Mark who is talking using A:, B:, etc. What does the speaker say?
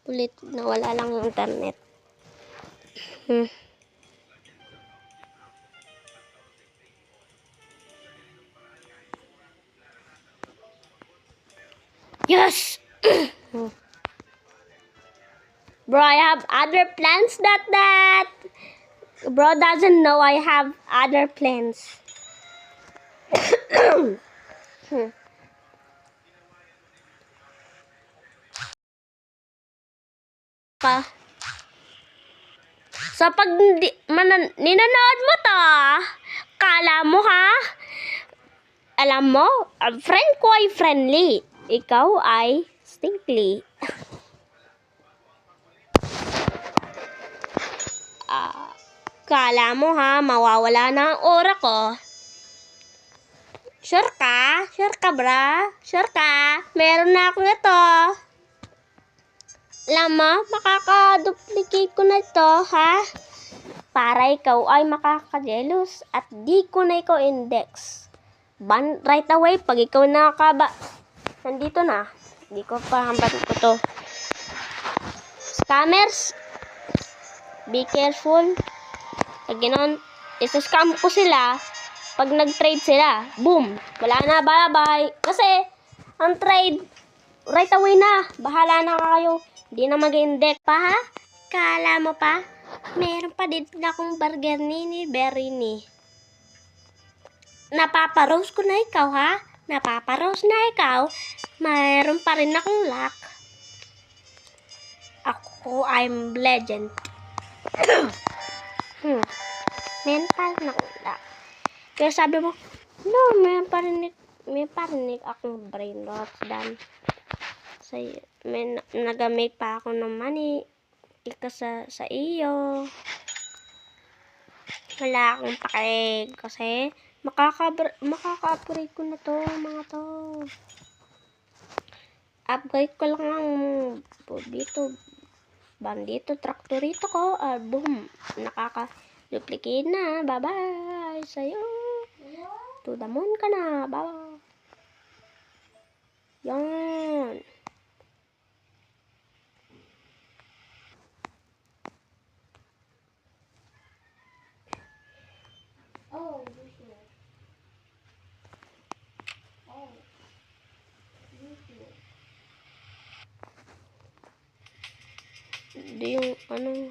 A: Ulit, nawala lang yung internet. Yes! Bro, I have other plans that bro doesn't know I have other plans. So, pag ninanood mo to, kala mo ha, alam mo, friend ko ay friendly. Ikaw ay stinkly. Kala mo ha, mawawala na ang aura ko. Sure ka? Sure ka, bra? Sure ka? Meron na ako ito. Alam mo, makaka-duplicate ko na ito, ha? Para ikaw ay makaka-jealous at di ko na ikaw index. Ban right away, pag ikaw nandito na. Di ko pa hambat ko to. Scammers, be careful. Pag ganoon, isa-scam ko sila. Pag nag-trade sila, boom, wala na, bye-bye. Kasi, ang trade, right away na. Bahala na kayo. Hindi na mag-index pa, ha? Kala mo pa? Meron pa din akong burger ni Berini. Napaparose ko na ikaw, ha? Napaparose na ikaw. Mayroon pa rin akong luck. Ako, I'm legend. Mental na utak. Kaya sabi mo, no, may parinig akong brain rot dan. May nagamit pa ako ng money sa iyo. Wala akong pakinig kasi makaka-upgrade ko na to, mga to. Upgrade ko lang ang dito. Bandito, traktorito ko. Boom. Nakaka-duplicate na. Bye-bye sa'yo. To the moon ka na. Bye-bye. Yan. Oh, di yung ano